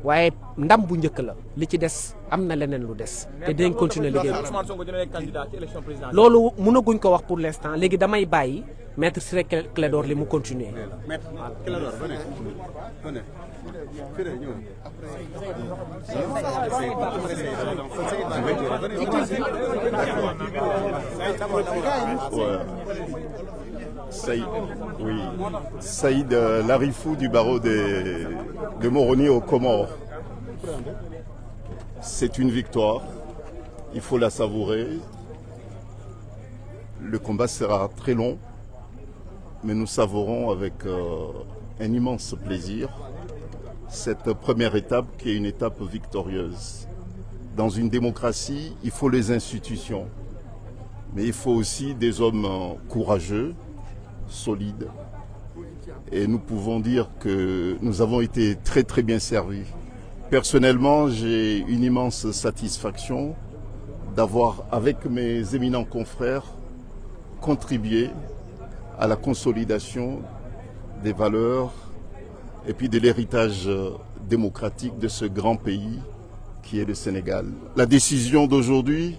waaye ndam bu njëkk la li ci des am na leneen lu des te dinañ continuer liggéey bi loolu mënaguñ ko wax pour l'instant léegi damay bàyyi maître Ciré Clédor Ly mu continuer. Saïd Larifou du barreau de Moroni aux Comores. C'est une victoire, il faut la savourer. Le combat sera très long, mais nous savourons avec un immense plaisir cette première étape qui est une étape victorieuse. Dans une démocratie, il faut les institutions, mais il faut aussi des hommes courageux, solides. Et nous pouvons dire que nous avons été très très bien servis. Personnellement, j'ai une immense satisfaction d'avoir, avec mes éminents confrères, contribué à la consolidation des valeurs et puis de l'héritage démocratique de ce grand pays qui est le Sénégal. La décision d'aujourd'hui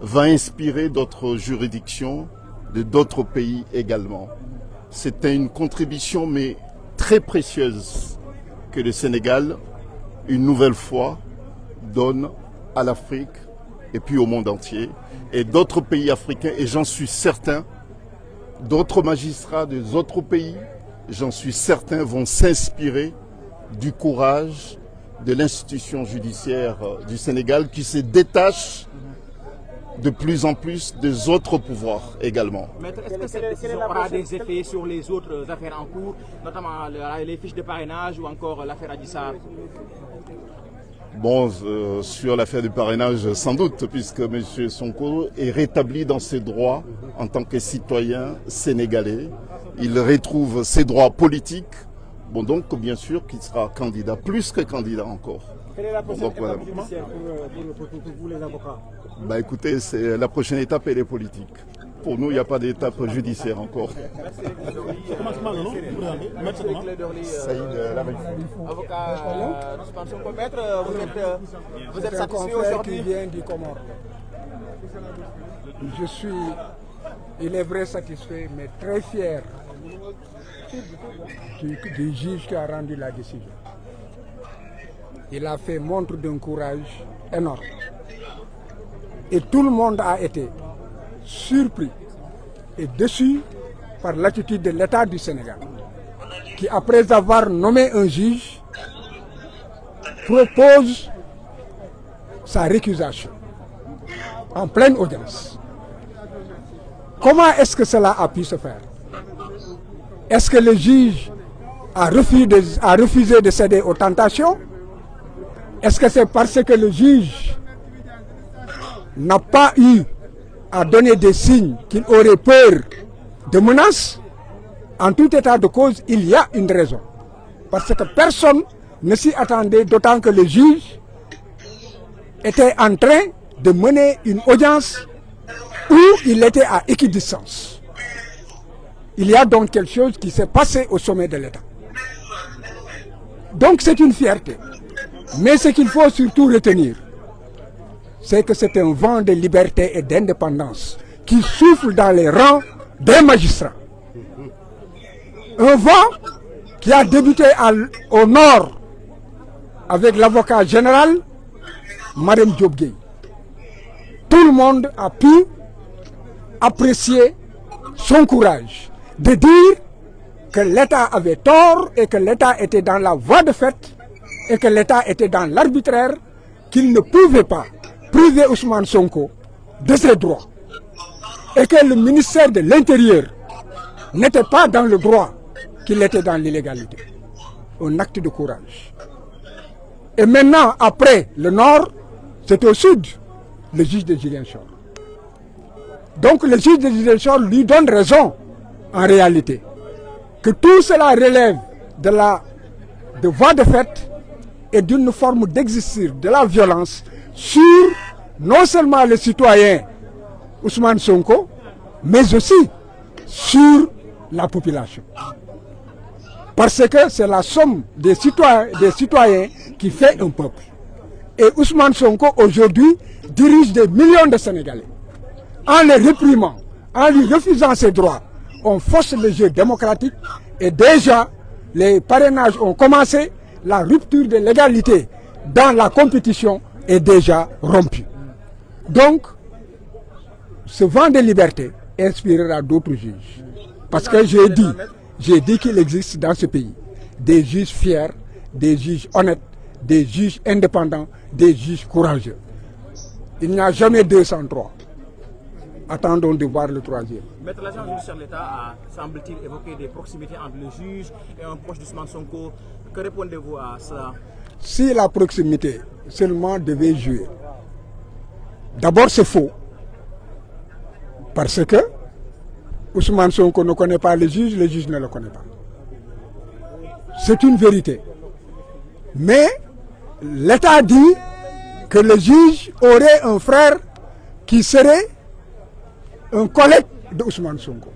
va inspirer d'autres juridictions de d'autres pays également. C'était une contribution mais très précieuse que le Sénégal, une nouvelle fois, donne à l'Afrique et puis au monde entier. Et d'autres pays africains, et j'en suis certain, d'autres magistrats des autres pays, j'en suis certain, vont s'inspirer du courage de l'institution judiciaire du Sénégal qui se détache de plus en plus des autres pouvoirs également. Maître, est-ce que cette décision aura des effets sur les autres affaires en cours, notamment les fiches de parrainage ou encore l'affaire Adji Sarr? Bon, sur l'affaire du parrainage, sans doute, puisque M. Sonko est rétabli dans ses droits en tant que citoyen sénégalais. Il retrouve ses droits politiques. Bon, donc, bien sûr qu'il sera candidat, plus que candidat encore. Quelle est la prochaine étape judiciaire pour vous, les avocats? Bah, écoutez, la prochaine étape, elle est politique. Pour nous, il n'y a pas d'étape judiciaire encore. Saïd Larifou. Avocat Ousmane Sonko, maître, vous êtes satisfait aujourd'hui? Qui vient du Comore. Je suis, il est vrai, satisfait, mais très fier du juge qui a rendu la décision. Il a fait montre d'un courage énorme. Et tout le monde a été surpris et déçu par l'attitude de l'État du Sénégal, qui, après avoir nommé un juge, propose sa récusation en pleine audience. Comment est-ce que cela a pu se faire? Est-ce que le juge a refusé de céder aux tentations? Est-ce que c'est parce que le juge n'a pas eu à donner des signes qu'il aurait peur de menaces? En tout état de cause, il y a une raison. Parce que personne ne s'y attendait, d'autant que le juge était en train de mener une audience où il était à équidistance. Il y a donc quelque chose qui s'est passé au sommet de l'État. Donc c'est une fierté. Mais ce qu'il faut surtout retenir, c'est que c'est un vent de liberté et d'indépendance qui souffle dans les rangs des magistrats. Un vent qui a débuté au nord avec l'avocat général, Marème Diop Gueye. Tout le monde a pu apprécier son courage de dire que l'État avait tort et que l'État était dans la voie de fait et que l'État était dans l'arbitraire, qu'il ne pouvait pas priver Ousmane Sonko de ses droits et que le ministère de l'Intérieur n'était pas dans le droit, qu'il était dans l'illégalité. Un acte de courage. Et maintenant, après le nord, c'est au sud, le juge de Ziguinchor. Donc le juge de Ziguinchor lui donne raison, en réalité, que tout cela relève de voie de fait et d'une forme d'exercice de la violence sur non seulement les citoyens Ousmane Sonko, mais aussi sur la population. Parce que c'est la somme des citoyens qui fait un peuple. Et Ousmane Sonko, aujourd'hui, dirige des millions de Sénégalais. En les réprimant, en lui refusant ses droits, on force le jeu démocratique et déjà, les parrainages ont commencé, la rupture de l'égalité dans la compétition est déjà rompue. Donc, ce vent de liberté inspirera d'autres juges. Parce que j'ai dit qu'il existe dans ce pays des juges fiers, des juges honnêtes, des juges indépendants, des juges courageux. Il n'y a jamais 203. Attendons de voir le troisième. Maître, l'agent judiciaire de l'État a, semble-t-il, évoqué des proximités entre le juge et un proche d'Ousmane Sonko. Que répondez-vous à cela? Si la proximité seulement devait jouer, d'abord c'est faux. Parce que Ousmane Sonko ne connaît pas le juge ne le connaît pas. C'est une vérité. Mais l'État dit que le juge aurait un frère qui serait un collègue de Ousmane Sonko.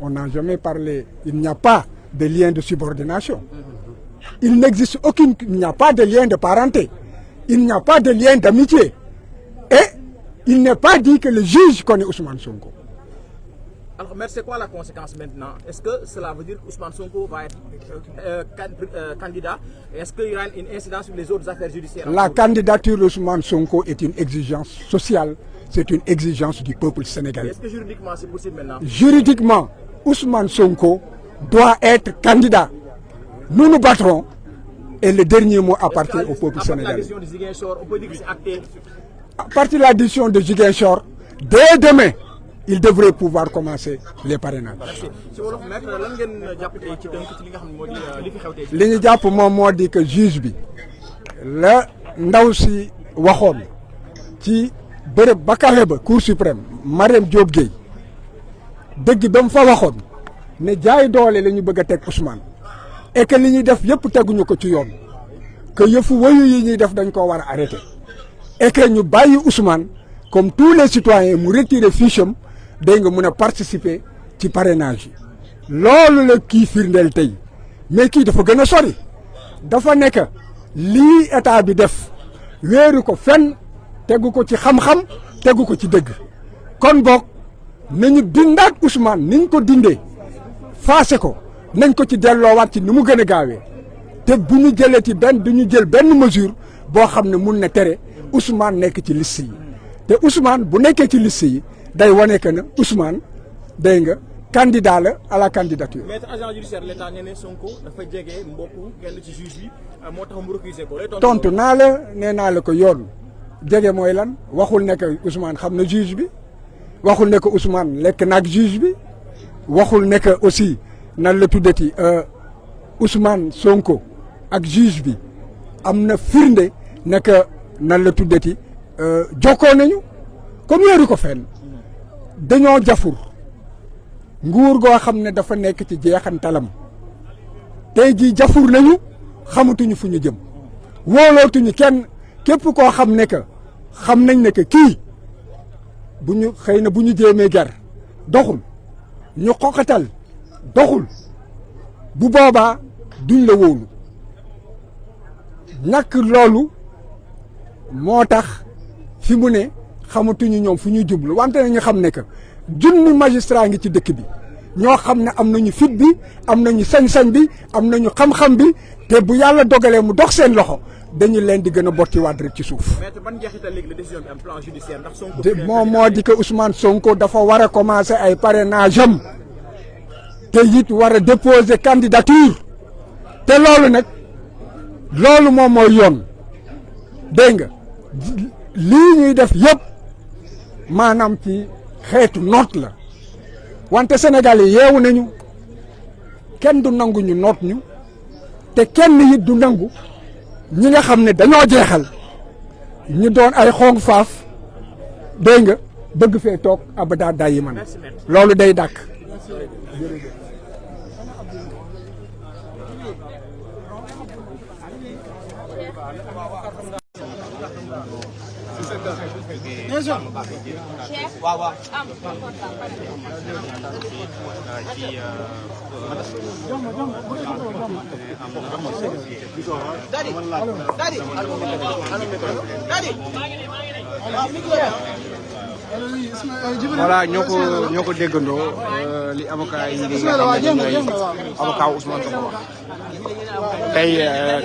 On n'a jamais parlé, il n'y a pas de lien de subordination. Il n'existe il n'y a pas de lien de parenté. Il n'y a pas de lien d'amitié. Et il n'est pas dit que le juge connaît Ousmane Sonko. Alors, mais c'est quoi la conséquence maintenant? Est-ce que cela veut dire qu'Ousmane Sonko va être candidat? Est-ce qu'il y aura une incidence sur les autres affaires judiciaires? La candidature d'Ousmane Sonko est une exigence sociale, c'est une exigence du peuple sénégalais. Est-ce que juridiquement c'est possible maintenant? Juridiquement, Ousmane Sonko doit être candidat. Nous nous battrons et le dernier mot appartient au peuple sénégalais. On peut dire que c'est acté. À partir de la décision de Ziguinchor, dès demain, il devrait pouvoir commencer les parrainages. li ñu jàpp moom moo di que juge bi la ndaw si waxoon ci bërëb ba kawe ba cour suprême Mariam Diop Gueye dëgg ba mu fa waxoon ne jaay doole la ñu bëgg a teg Ousmane et que li ñuy def yëpp teguñu ko ci yoon que yëfu wayu yi ñuy def dañ ko war a arrêter et que ñu bàyyi Ousmane comme tous les citoyens mu retirer fiche am dégg nga mun a participer ci parrainage yi loolu la kii firndeel tey mais kii dafa gën a sori dafa nekk lii état bi def wéeru ko fenn tegu ko ci xam-xam tegu ko ci dëgg kon boog nañu dindaat Ousmane niñ ko dindee faase ko nañ ko ci delloowaat ci ni mu gën a gaawee te bu ñu jëlee ci du ñu jël benn mesure boo xam ne mun na tere Ousmane nekk ci liste yi te Ousmane bu nekkee ci liste yi day wane que ne Ousmane day nga candidat la à la candidature. Maître agent judiciaire de l'État nee na Sonko dafa jege mbokku kenn ci juge bi moo tax mu recusé ko. tontu naa la nee naa la ko yoon jege mooy lan waxul ne que Ousmane xam na juge bi waxul ne que Ousmane lekk naag juge bi waxul ne que aussi nan la tuddati Ousmane Sonko ak juge bi am na firnde ne que nan la tuddati jokkoo nañu comme yéeru ko fenn dañoo jafur nguur goo xam ne dafa nekk ci jeexantalam tey jii jafur nañu xamatuñu fu ñu jëm wóolootuñu kenn képp koo xam ne que xam nañ ne que kii bu ñu xëy na bu ñu jéemee ger doxul ñu xoqatal doxul bu boobaa duñ la wóolu ñàkk loolu moo tax fi mu ne xamatuñu ñoom fu ñuy jublu wante nañu xam ne que junni magistrat ngi ci dëkk bi ñoo xam ne am nañu fit bi am nañu sañ-sañ bi am nañu xam-xam bi te bu yàlla dogalee mu dox seen loxo dañu leen di gën a bottiwaat rek ci suuf. Maître, ban njeexital léegi la décision bi am plan judiciaire ndax Sonko te moom moo di que Ousmane Sonko dafa war a commencer ay parrainage am te it war a déposer candidature te loolu nag loolu moom mooy yoon dégg nga lii ñuy def yëpp maanaam ci xeetu noot la wante Sénégal yi yeewu nañu kenn du nangu ñu noot ñu te kenn it du nangu ñi nga xam ne dañoo jeexal ñu doon ay xong faaf dégg nga bëgg fee toog abada dayi man loolu day dàkk. voilà ñoo ko déggandoo li avocat yi di nga xam ne ñooy avocat Ousmane Sonko wax tey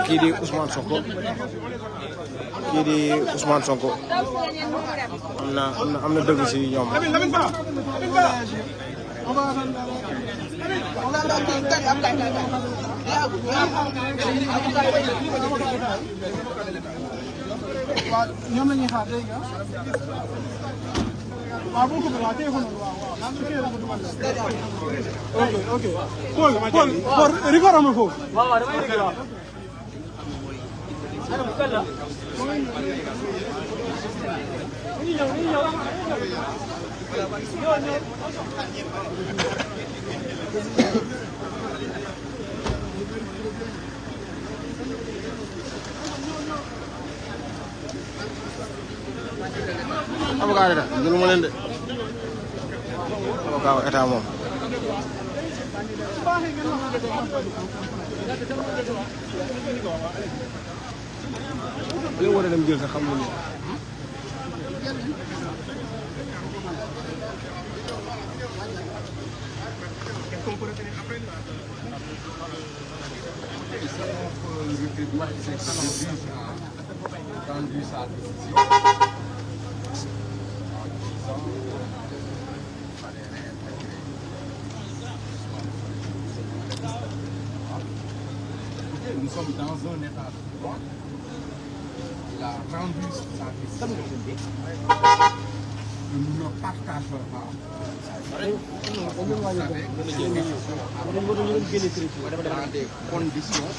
kii di Ousmane Sonko am na dëgg si ñoom. ñoom la ñuy xaar dégg nga waaw boo ko bëggee waaw téléphone waaw ok Paul record amul foofu waaw damay record avocat état jëlu ma leen de avocat état moom leen war a dem jël sax xam nga nous sommes dans un état de droit. Il a rendu sa décision. Nous ne partageons pas. Dans des conditions